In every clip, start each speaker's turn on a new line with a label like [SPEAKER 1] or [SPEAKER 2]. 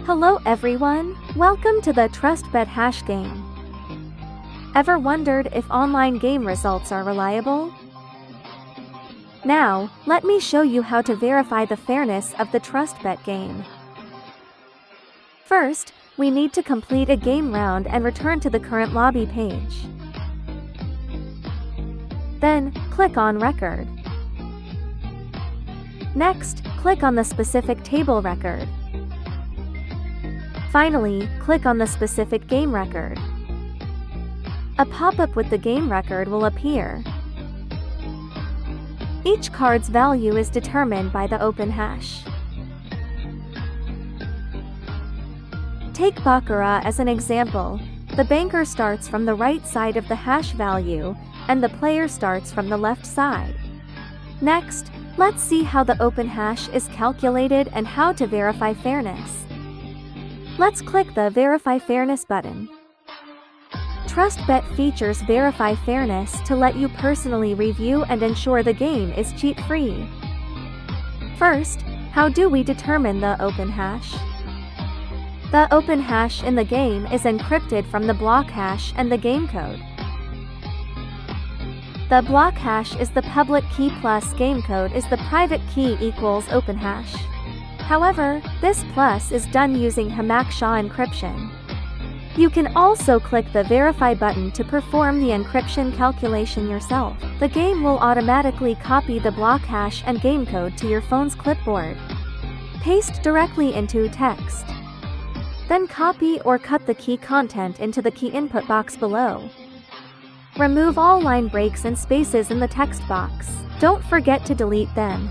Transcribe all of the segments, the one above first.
[SPEAKER 1] Hello everyone, welcome to the TrustBet hash game. Ever wondered if online game results are reliable? Now, let me show you how to verify the fairness of the TrustBet game. First, we need to complete a game round and return to the current lobby page. Then, click on Record. Next, click on the specific table record. Finally, click on the specific game record. A pop-up with the game record will appear. Each card's value is determined by the open hash. Take Baccarat as an example. The banker starts from the right side of the hash value, and the player starts from the left side. Next, let's see how the open hash is calculated and how to verify fairness. Let's click the Verify Fairness button. TrustBet features Verify Fairness to let you personally review and ensure the game is cheat-free. First, how do we determine the open hash? The open hash in the game is encrypted from the block hash and the game code. The block hash is the public key plus game code is the private key equals open hash. However, this plus is done using Hamak-Shah encryption. You can also click the Verify button to perform the encryption calculation yourself. The game will automatically copy the block hash and game code to your phone's clipboard. Paste directly into text. Then copy or cut the key content into the key input box below. Remove all line breaks and spaces in the text box. Don't forget to delete them.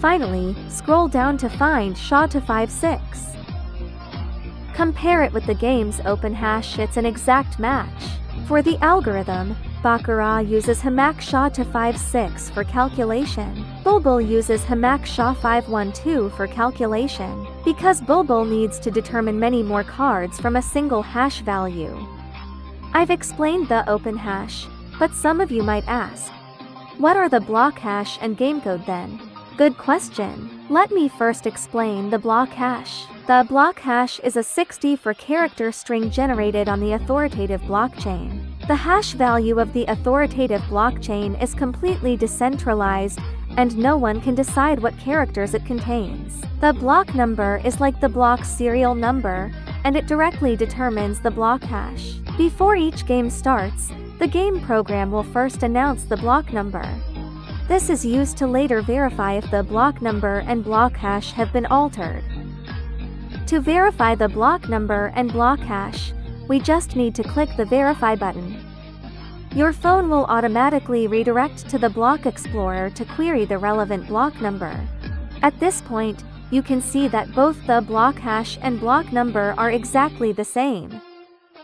[SPEAKER 1] Finally, scroll down to find SHA-256. Compare it with the game's open hash, it's an exact match. For the algorithm, Baccarat uses Hamak-Shah-256 for calculation. Bulbul uses Hamak-Shah-512 for calculation, because Bulbul needs to determine many more cards from a single hash value. I've explained the open hash, but some of you might ask, what are the block hash and game code then? Good question. Let me first explain the block hash. The block hash is a 64-character string generated on the authoritative blockchain. The hash value of the authoritative blockchain is completely decentralized, and no one can decide what characters it contains. The block number is like the block's serial number, and it directly determines the block hash. Before each game starts, the game program will first announce the block number. This is used to later verify if the block number and block hash have been altered. To verify the block number and block hash, we just need to click the Verify button. Your phone will automatically redirect to the Block Explorer to query the relevant block number. At this point, you can see that both the block hash and block number are exactly the same.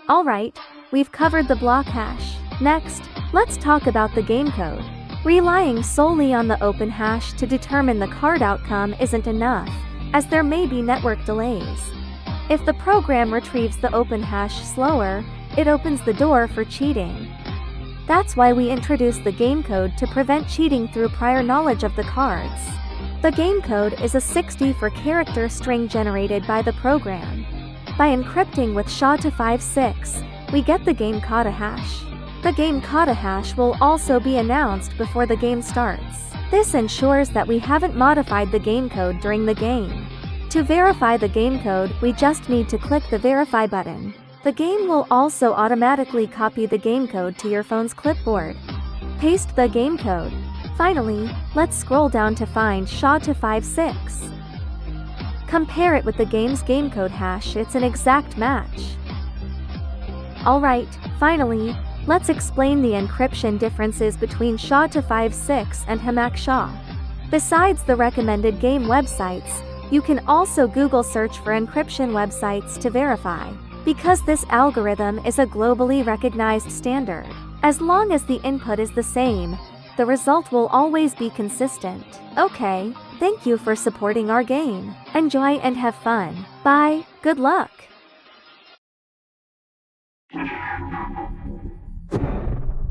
[SPEAKER 1] Alright, we've covered the block hash. Next, let's talk about the game code. Relying solely on the open hash to determine the card outcome isn't enough, as there may be network delays. If the program retrieves the open hash slower, it opens the door for cheating. That's why we introduced the game code to prevent cheating through prior knowledge of the cards. The game code is a 64-character string generated by the program. By encrypting with SHA-256, we get the game kata hash. The game kata hash will also be announced before the game starts. This ensures that we haven't modified the game code during the game. To verify the game code, we just need to click the Verify button. The game will also automatically copy the game code to your phone's clipboard. Paste the game code. Finally, let's scroll down to find SHA-256. Compare it with the game's game code hash, it's an exact match. Alright, finally, let's explain the encryption differences between SHA-256 and Hamak-Shah. Besides the recommended game websites, you can also Google search for encryption websites to verify. Because this algorithm is a globally recognized standard, as long as the input is the same, the result will always be consistent. Okay, thank you for supporting our game. Enjoy and have fun. Bye, good luck.